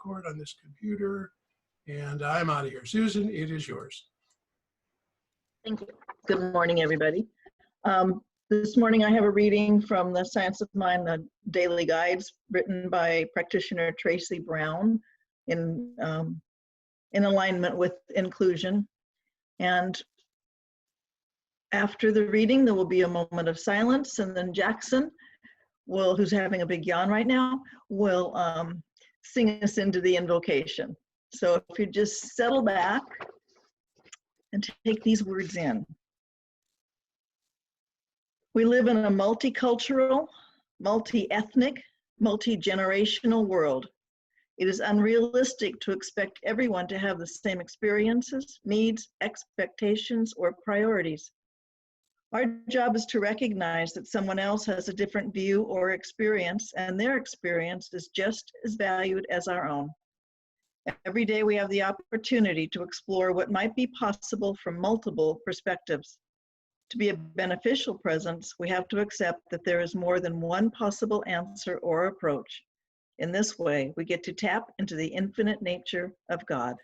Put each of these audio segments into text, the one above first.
record on this computer. And I'm out of here. Susan, it is yours. Thank you. Good morning, everybody. This morning I have a reading from the Science of Mind, the Daily Guides, written by practitioner Tracy Brown in alignment with inclusion. And after the reading, there will be a moment of silence, and then Jackson who's having a big yawn right now, will sing us into the invocation. So if you just settle back and take these words in. We live in a multicultural, multi-ethnic, multi-generational world. It is unrealistic to expect everyone to have the same experiences, needs, expectations, or priorities. Our job is to recognize that someone else has a different view or experience, and their experience is just as valued as our own. Every day we have the opportunity to explore what might be possible from multiple perspectives. To be a beneficial presence, we have to accept that there is more than one possible answer or approach. In this way, we get to tap into the infinite nature of God.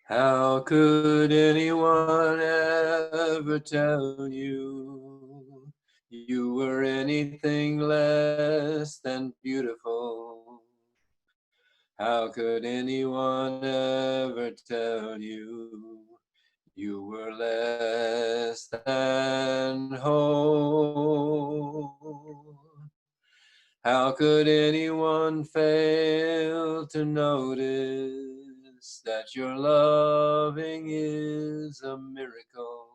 How could anyone ever tell you you were anything less than beautiful? How could anyone ever tell you you were less than whole? How could anyone fail to notice that your loving is a miracle?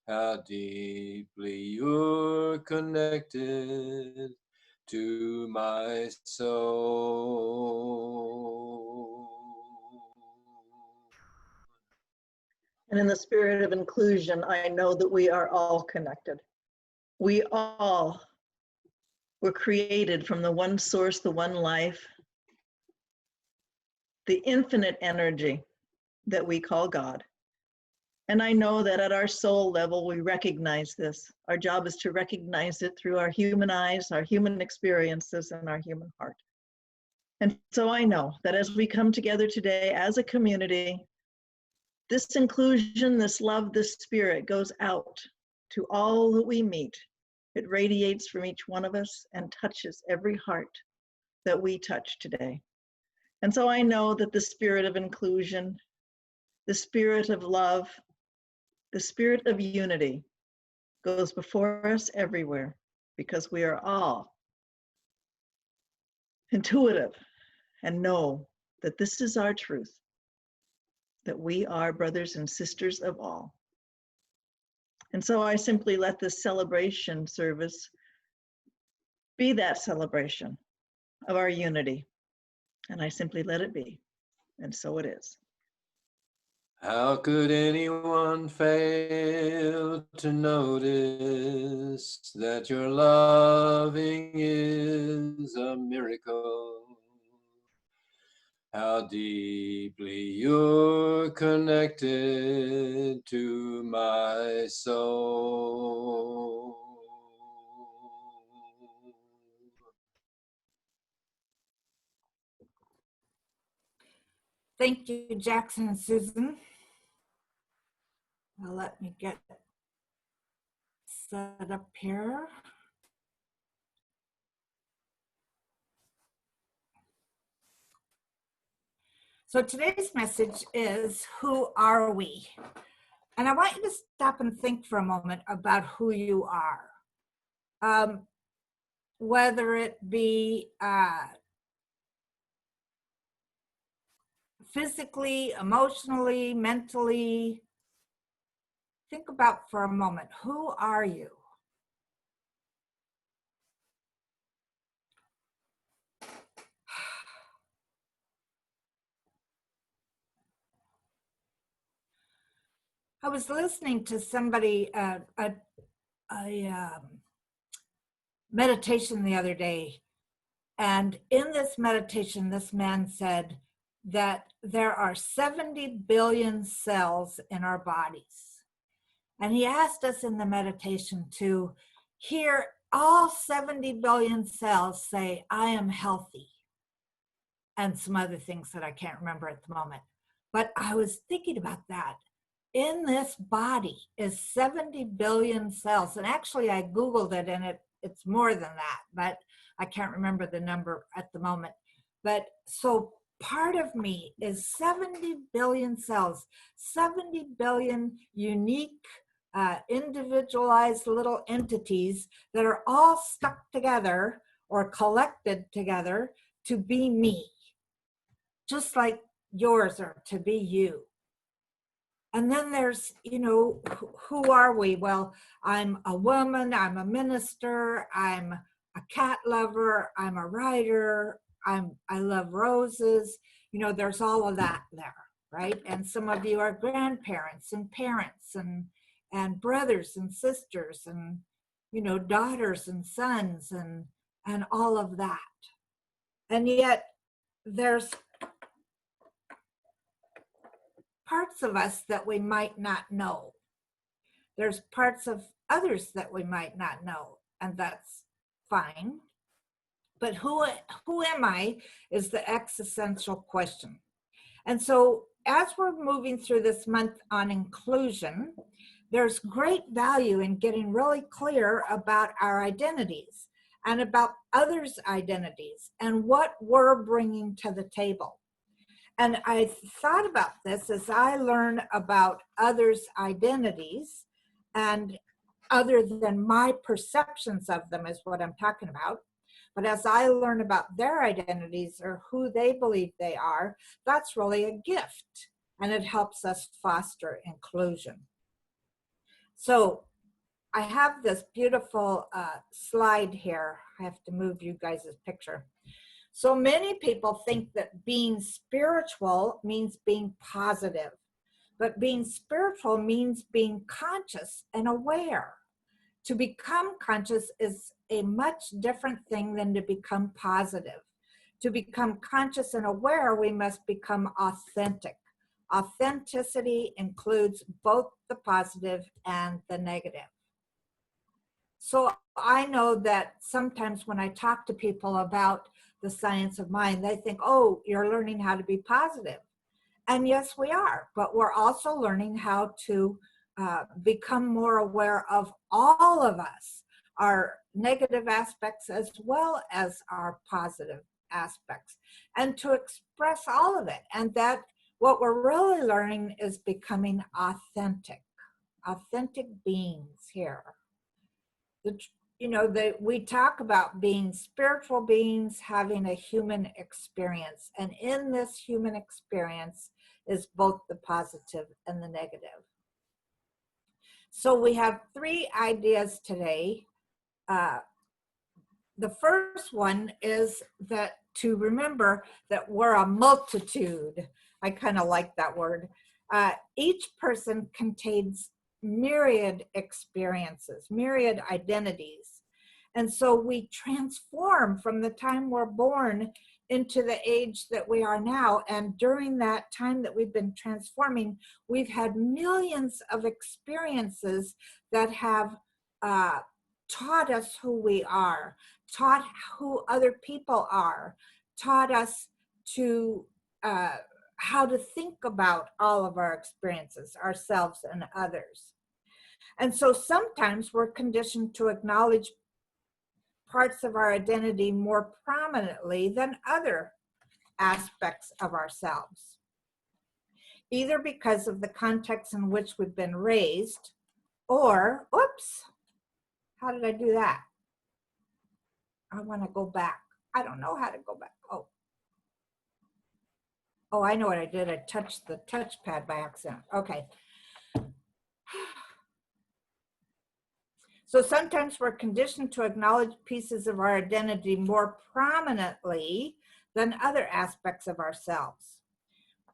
How deeply you're connected to my soul. And in the spirit of inclusion, I know that we are all connected. We all were created from the one source, the one life, the infinite energy that we call God. And I know that at our soul level, we recognize this. Our job is to recognize it through our human eyes, our human experiences, and our human heart. And so I know that as we come together today as a community, this inclusion, this love, this spirit goes out to all that we meet. It radiates from each one of us and touches every heart that we touch today. And so I know that the spirit of inclusion, the spirit of love, the spirit of unity goes before us everywhere, because we are all intuitive and know that this is our truth, that we are brothers and sisters of all. And so I simply let this celebration service be that celebration of our unity. And I simply let it be. And so it is. How could anyone fail to notice that your loving is a miracle? How deeply you're connected to my soul. Thank you, Jackson and Susan. Now let me get set up here. So today's message is, who are we? And I want you to stop and think for a moment about who you are. Whether it be physically, emotionally, mentally, think about for a moment, who are you? I was listening to somebody, a meditation the other day, and in this meditation, this man said that there are 70 billion cells in our bodies. And he asked us in the meditation to hear all 70 billion cells say, I am healthy, and some other things that I can't remember at the moment. But I was thinking about that. In this body is 70 billion cells. And actually I Googled it, and it's more than that, but I can't remember the number at the moment. But so part of me is 70 billion cells, 70 billion unique, individualized little entities that are all stuck together or collected together to be me, just like yours are to be you. And then there's, who are we? Well, I'm a woman, I'm a minister, I'm a cat lover, I'm a writer, I love roses. There's all of that there, right? And some of you are grandparents and parents and brothers and sisters and, daughters and sons and all of that. And yet there's parts of us that we might not know. There's parts of others that we might not know, and that's fine. But who am I is the existential question. And so as we're moving through this month on inclusion, there's great value in getting really clear about our identities and about others' identities and what we're bringing to the table. And I thought about this as I learn about others' identities, and other than my perceptions of them is what I'm talking about. But as I learn about their identities or who they believe they are, that's really a gift, and it helps us foster inclusion. So I have this beautiful slide here. I have to move you guys' picture. So many people think that being spiritual means being positive, but being spiritual means being conscious and aware. To become conscious is a much different thing than to become positive. To become conscious and aware, we must become authentic. Authenticity includes both the positive and the negative. So I know that sometimes when I talk to people about the science of mind, they think, oh, you're learning how to be positive. And yes, we are, but we're also learning how to become more aware of all of us, our negative aspects as well as our positive aspects, and to express all of it. And that what we're really learning is becoming authentic beings here. We talk about being spiritual beings having a human experience, and in this human experience is both the positive and the negative. So we have 3 ideas today. The first one is that to remember that we're a multitude. I kind of like that word. Each person contains myriad experiences, myriad identities. And so we transform from the time we're born into the age that we are now. And during that time that we've been transforming, we've had millions of experiences that have taught us who we are, taught who other people are, taught us to how to think about all of our experiences, ourselves and others. And so sometimes we're conditioned to acknowledge parts of our identity more prominently than other aspects of ourselves, either because of the context in which we've been raised, or, oops, how did I do that? I want to go back. I don't know how to go back. Oh, I know what I did. I touched the touchpad by accident. Okay. So sometimes we're conditioned to acknowledge pieces of our identity more prominently than other aspects of ourselves,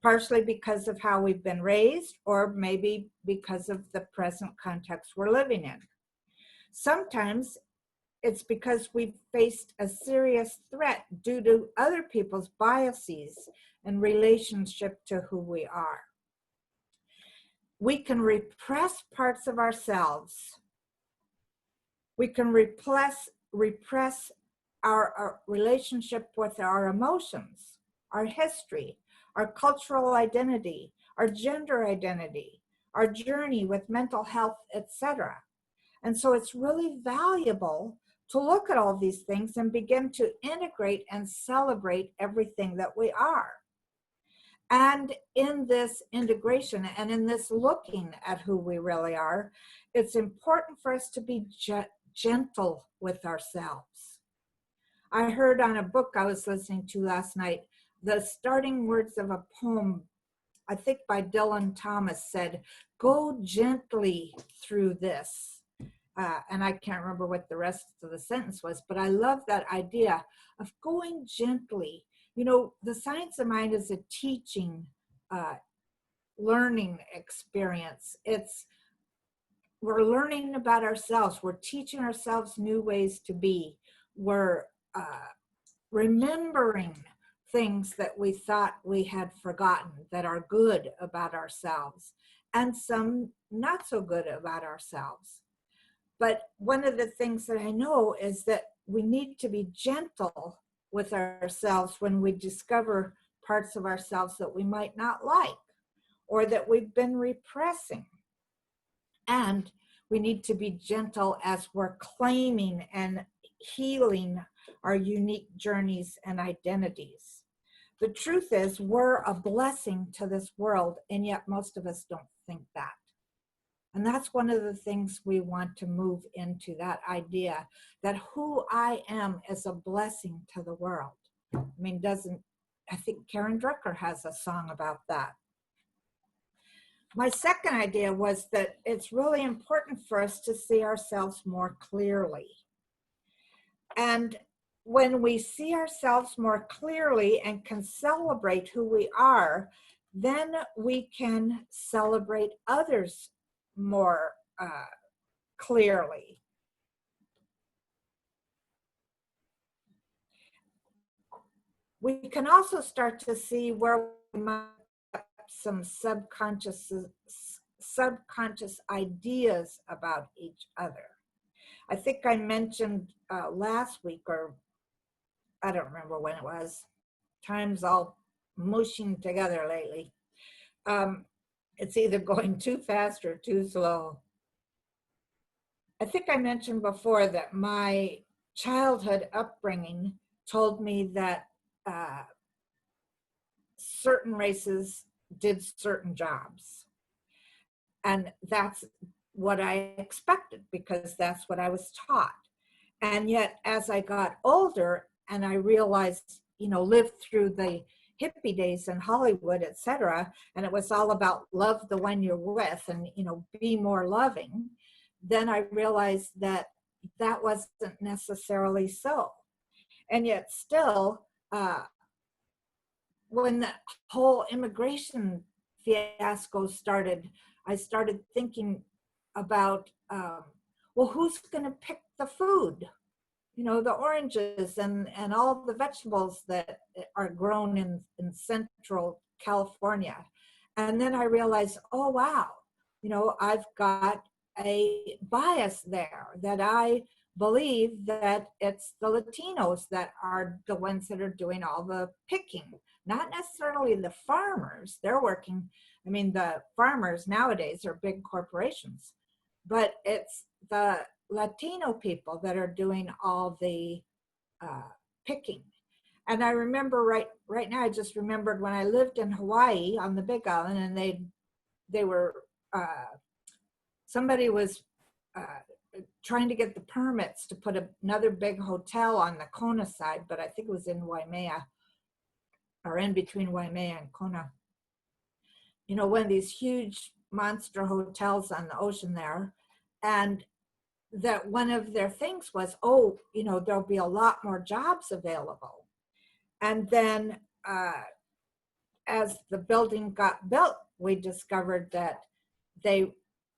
partially because of how we've been raised, or maybe because of the present context we're living in. Sometimes it's because we've faced a serious threat due to other people's biases in relationship to who we are. We can repress parts of ourselves. We can repress our relationship with our emotions, our history, our cultural identity, our gender identity, our journey with mental health, etc. And so it's really valuable to look at all these things and begin to integrate and celebrate everything that we are. And in this integration and in this looking at who we really are, it's important for us to be gentle with ourselves. I heard on a book I was listening to last night, the starting words of a poem, I think by Dylan Thomas, said, "Go gently through this." And I can't remember what the rest of the sentence was, but I love that idea of going gently. You know, the science of mind is a teaching, learning experience. We're learning about ourselves. We're teaching ourselves new ways to be. We're remembering things that we thought we had forgotten that are good about ourselves, and some not so good about ourselves. But one of the things that I know is that we need to be gentle with ourselves when we discover parts of ourselves that we might not like or that we've been repressing. And we need to be gentle as we're claiming and healing our unique journeys and identities. The truth is, we're a blessing to this world, and yet most of us don't think that. And that's one of the things we want to move into, that idea that who I am is a blessing to the world. I mean, I think Karen Drucker has a song about that. My second idea was that it's really important for us to see ourselves more clearly. And when we see ourselves more clearly and can celebrate who we are, then we can celebrate others more clearly. We can also start to see where we might have some subconscious ideas about each other. I think I mentioned last week, or I don't remember when it was. Time's all mushing together lately. It's either going too fast or too slow. I think I mentioned before that my childhood upbringing told me that certain races did certain jobs. And that's what I expected because that's what I was taught. And yet, as I got older and I realized, lived through the hippie days in Hollywood, etc., and it was all about love the one you're with and, be more loving, then I realized that that wasn't necessarily so. And yet still, when the whole immigration fiasco started, I started thinking about, who's going to pick the food? The oranges and all the vegetables that are grown in Central California. And then I realized, oh, wow, I've got a bias there, that I believe that it's the Latinos that are the ones that are doing all the picking, not necessarily the farmers. They're working, the farmers nowadays are big corporations, but it's the Latino people that are doing all the picking. And I remember right now, I just remembered when I lived in Hawaii on the Big Island, and they were, somebody was trying to get the permits to put another big hotel on the Kona side, but I think it was in Waimea, or in between Waimea and Kona. You know, one of these huge monster hotels on the ocean there. And that one of their things was, oh, you know, there'll be a lot more jobs available. And then as the building got built, we discovered that they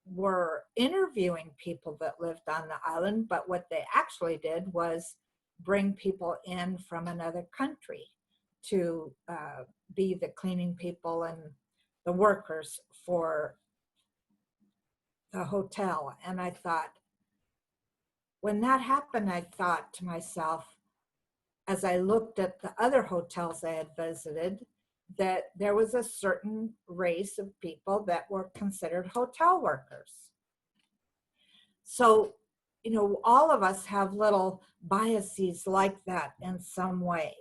were interviewing people that lived on the island, but what they actually did was bring people in from another country to be the cleaning people and the workers for the hotel. And I thought, when that happened, I thought to myself, as I looked at the other hotels I had visited, that there was a certain race of people that were considered hotel workers. So, you know, all of us have little biases like that in some way.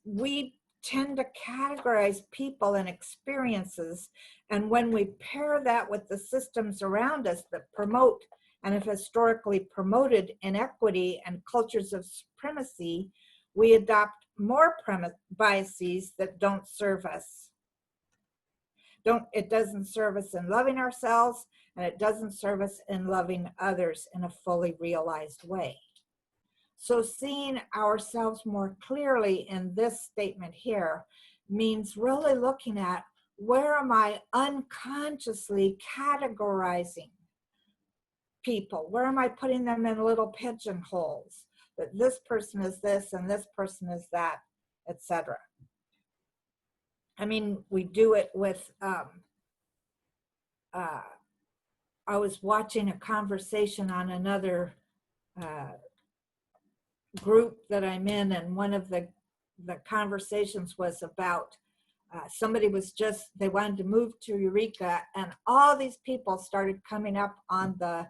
We tend to categorize people and experiences, and when we pair that with the systems around us that promote and have historically promoted inequity and cultures of supremacy, we adopt more biases that don't serve us. It doesn't serve us in loving ourselves, and it doesn't serve us in loving others in a fully realized way. So seeing ourselves more clearly in this statement here means really looking at, where am I unconsciously categorizing people? Where am I putting them in little pigeonholes? That this person is this and this person is that, etc. I mean, we do it with, I was watching a conversation on another group that I'm in, and one of the conversations was about somebody they wanted to move to Eureka, and all these people started coming up on the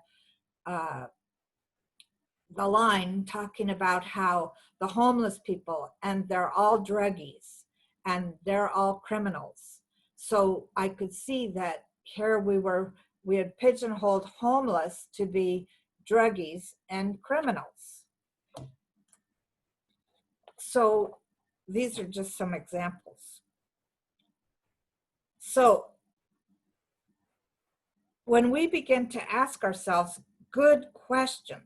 line talking about how the homeless people, and they're all druggies and they're all criminals. So I could see that here we had pigeonholed homeless to be druggies and criminals. So these are just some examples. So when we begin to ask ourselves good questions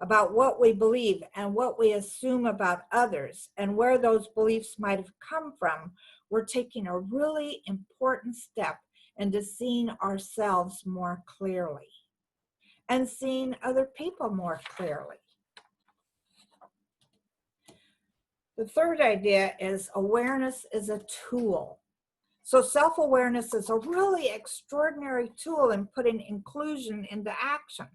about what we believe and what we assume about others and where those beliefs might have come from, we're taking a really important step into seeing ourselves more clearly and seeing other people more clearly. The third idea is awareness is a tool. So self-awareness is a really extraordinary tool in putting inclusion into action.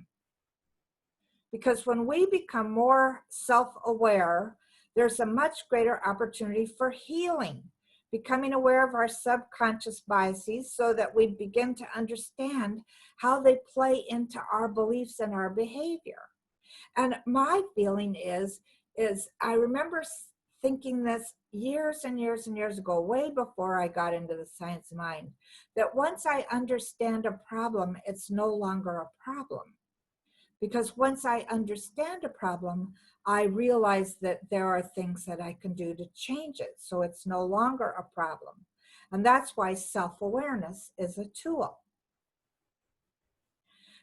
Because when we become more self-aware, there's a much greater opportunity for healing, becoming aware of our subconscious biases so that we begin to understand how they play into our beliefs and our behavior. And my feeling is I remember thinking this years and years and years ago, way before I got into the science mind, that once I understand a problem, it's no longer a problem. Because once I understand a problem, I realize that there are things that I can do to change it, so it's no longer a problem. And that's why self-awareness is a tool.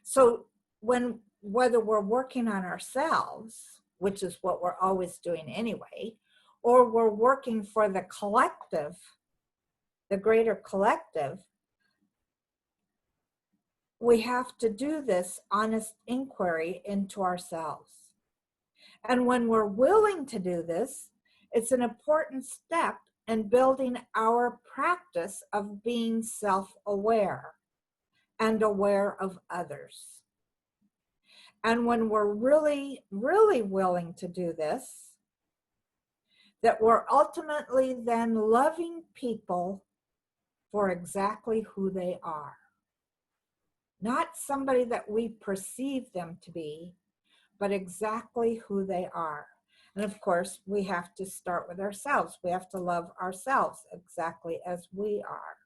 So whether we're working on ourselves, which is what we're always doing anyway, or we're working for the collective, the greater collective, we have to do this honest inquiry into ourselves. And when we're willing to do this, it's an important step in building our practice of being self-aware and aware of others. And when we're really, really willing to do this, that we're ultimately then loving people for exactly who they are. Not somebody that we perceive them to be, but exactly who they are. And of course, we have to start with ourselves. We have to love ourselves exactly as we are.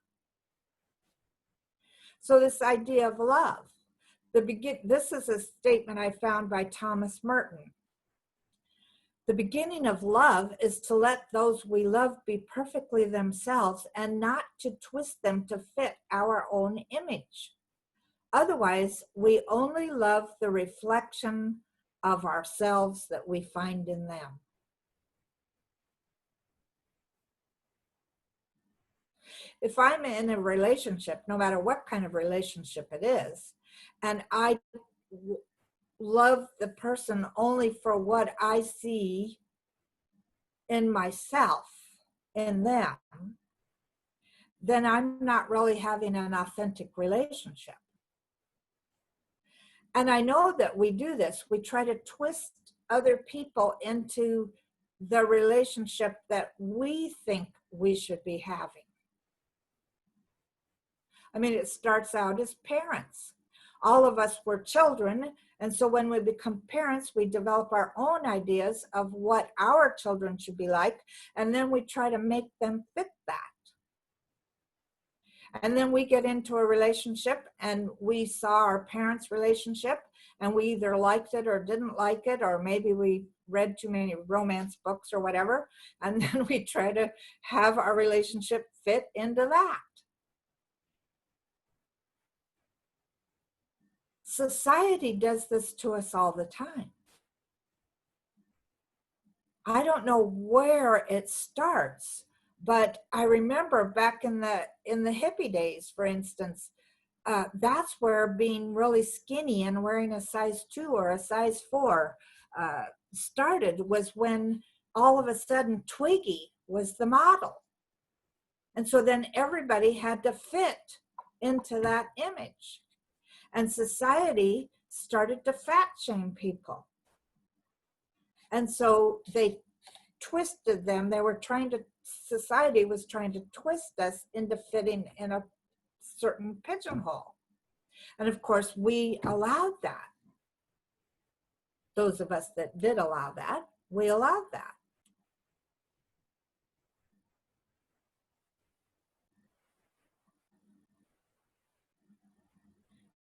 So this idea of love, this is a statement I found by Thomas Merton. The beginning of love is to let those we love be perfectly themselves and not to twist them to fit our own image. Otherwise, we only love the reflection of ourselves that we find in them. If I'm in a relationship, no matter what kind of relationship it is, and I love the person only for what I see in myself, in them, then I'm not really having an authentic relationship. And I know that we do this. We try to twist other people into the relationship that we think we should be having. I mean, it starts out as parents. All of us were children, and so when we become parents, we develop our own ideas of what our children should be like, and then we try to make them fit that. And then we get into a relationship and we saw our parents' relationship and we either liked it or didn't like it, or maybe we read too many romance books or whatever, and then we try to have our relationship fit into that. Society does this to us all the time. I don't know where it starts, but I remember back in the hippie days, for instance, that's where being really skinny and wearing a size 2 or a size 4 started, was when all of a sudden Twiggy was the model. And so then everybody had to fit into that image. And society started to fat shame people. And so they twisted them. Society was trying to twist us into fitting in a certain pigeonhole. And of course, we allowed that. Those of us that did allow that, we allowed that.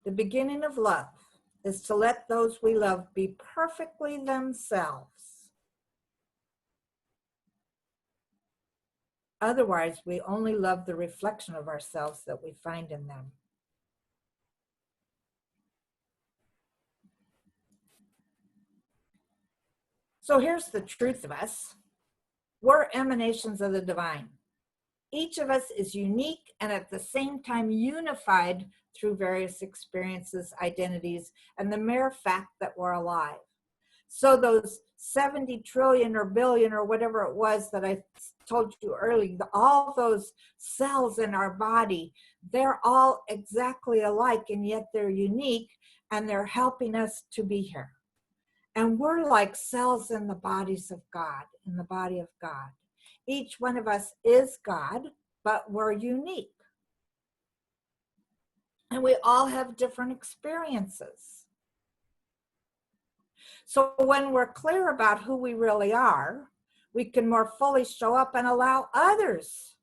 The beginning of love is to let those we love be perfectly themselves. Otherwise, we only love the reflection of ourselves that we find in them. So here's the truth of us. We're emanations of the divine. Each of us is unique and at the same time unified through various experiences, identities, and the mere fact that we're alive. So those 70 trillion or billion or whatever it was that I told you earlier, all those cells in our body, they're all exactly alike, and yet they're unique, and they're helping us to be here. And we're like cells in the bodies of God, in the body of God. Each one of us is God, but we're unique. And we all have different experiences. So when we're clear about who we really are, we can more fully show up and allow others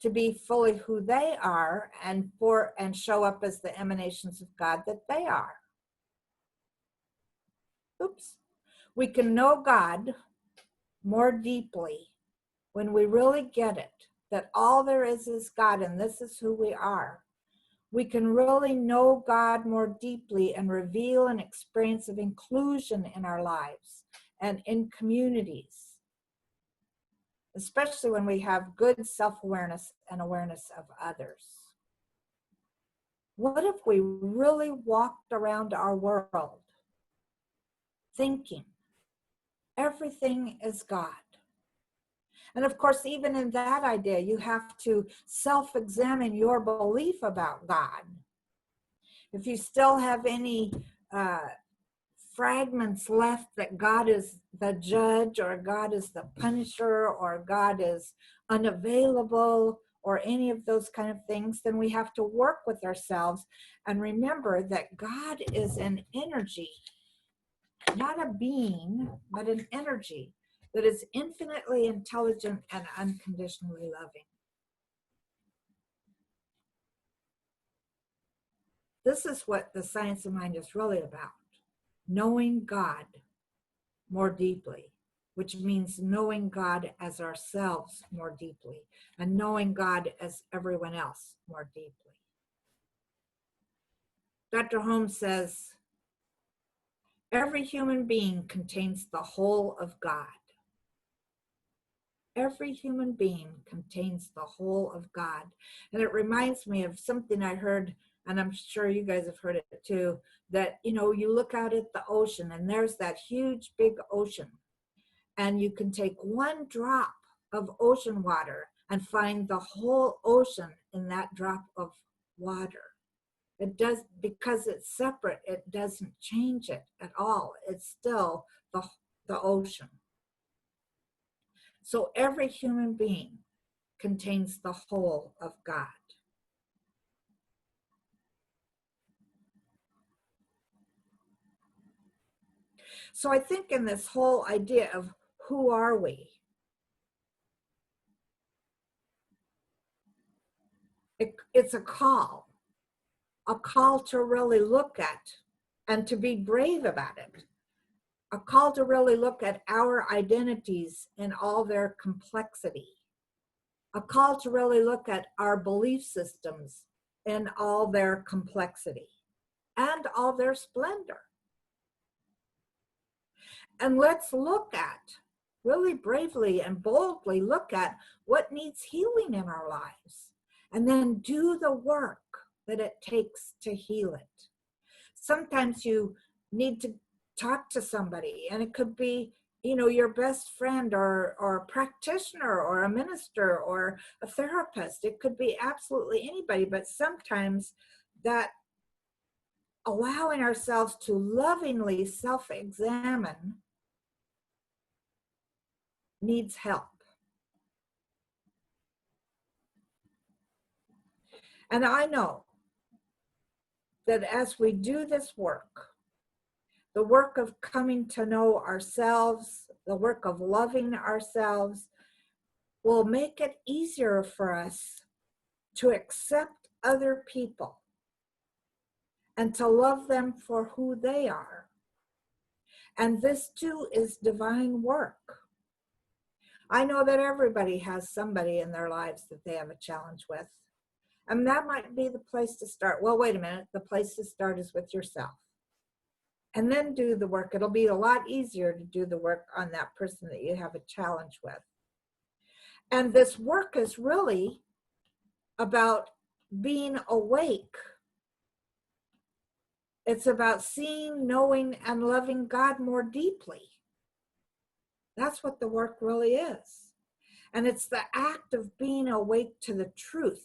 to be fully who they are and show up as the emanations of God that they are. Oops. We can know God more deeply when we really get it, that all there is God and this is who we are. We can really know God more deeply and reveal an experience of inclusion in our lives and in communities, especially when we have good self-awareness and awareness of others. What if we really walked around our world thinking everything is God? And of course, even in that idea, you have to self-examine your belief about God. If you still have any fragments left that God is the judge, or God is the punisher, or God is unavailable, or any of those kind of things, then we have to work with ourselves and remember that God is an energy. not a being, but an energy that is infinitely intelligent and unconditionally loving. This is what the science of mind is really about. Knowing God more deeply, which means knowing God as ourselves more deeply and knowing God as everyone else more deeply. Dr. Holmes says, every human being contains the whole of God. Every human being contains the whole of God. And it reminds me of something I heard, and I'm sure you guys have heard it too, that, you know, you look out at the ocean and there's that huge, big ocean. And you can take one drop of ocean water and find the whole ocean in that drop of water. It does, because it's separate, it doesn't change it at all. It's still the ocean. So every human being contains the whole of God. So I think in this whole idea of who are we, it's a call to really look at and to be brave about it. A call to really look at our identities in all their complexity. A call to really look at our belief systems in all their complexity and all their splendor. And let's look at, really bravely and boldly look at what needs healing in our lives, and then do the work that it takes to heal it. Sometimes you need to talk to somebody, and it could be, you know, your best friend or a practitioner or a minister or a therapist. It could be absolutely anybody, but sometimes that allowing ourselves to lovingly self-examine needs help. And I know that as we do this work, the work of coming to know ourselves, the work of loving ourselves, will make it easier for us to accept other people and to love them for who they are. And this too is divine work. I know that everybody has somebody in their lives that they have a challenge with. And that might be the place to start. Well, wait a minute. The place to start is with yourself. And then do the work. It'll be a lot easier to do the work on that person that you have a challenge with. And this work is really about being awake. It's about seeing, knowing, and loving God more deeply. That's what the work really is. And it's the act of being awake to the truth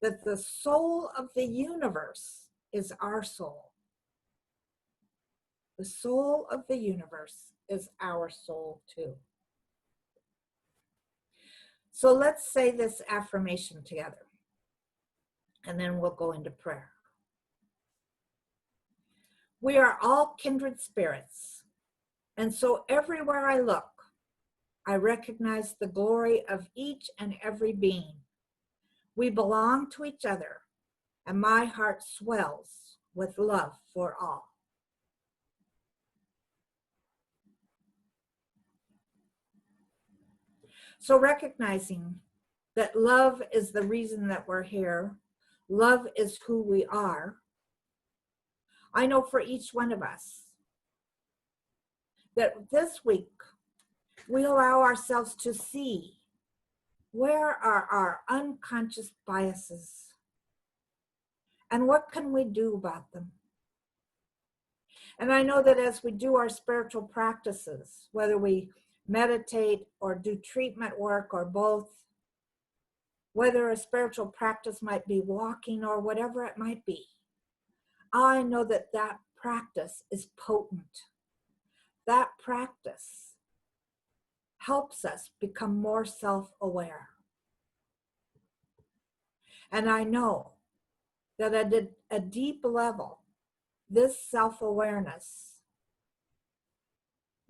that the soul of the universe is our soul. The soul of the universe is our soul too. So let's say this affirmation together, and then we'll go into prayer. We are all kindred spirits, and so everywhere I look, I recognize the glory of each and every being. We belong to each other, and my heart swells with love for all. So recognizing that love is the reason that we're here, love is who we are, I know for each one of us that this week we allow ourselves to see where are our unconscious biases and what can we do about them. And I know that as we do our spiritual practices, whether we meditate or do treatment work or both, whether a spiritual practice might be walking or whatever it might be, I know that that practice is potent. That practice helps us become more self-aware. And I know that at a deep level, this self-awareness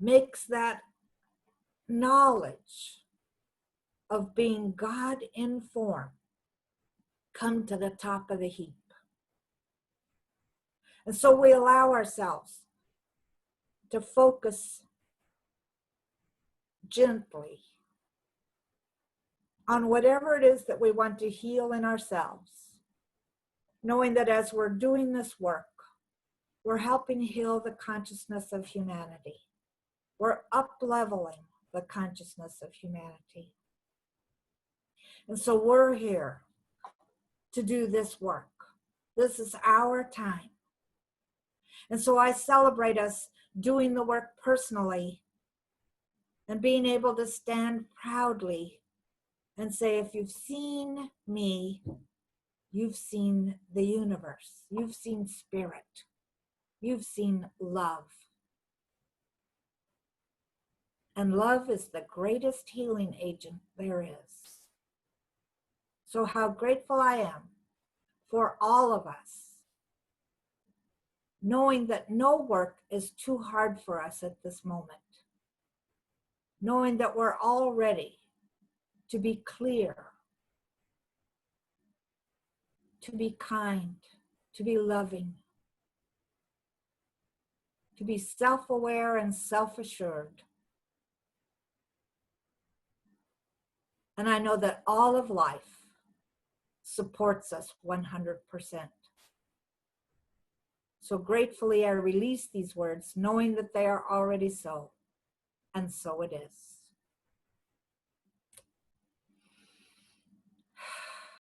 makes that knowledge of being God in form come to the top of the heap. And so we allow ourselves to focus gently on whatever it is that we want to heal in ourselves, knowing that as we're doing this work, we're helping heal the consciousness of humanity. We're up-leveling the consciousness of humanity. And so we're here to do this work. This is our time. And so I celebrate us doing the work personally and being able to stand proudly and say, if you've seen me, you've seen the universe. You've seen spirit. You've seen love. And love is the greatest healing agent there is. So how grateful I am for all of us, knowing that no work is too hard for us at this moment, knowing that we're all ready to be clear, to be kind, to be loving, to be self-aware and self-assured. And I know that all of life supports us 100%. So gratefully I release these words, knowing that they are already so, and so it is.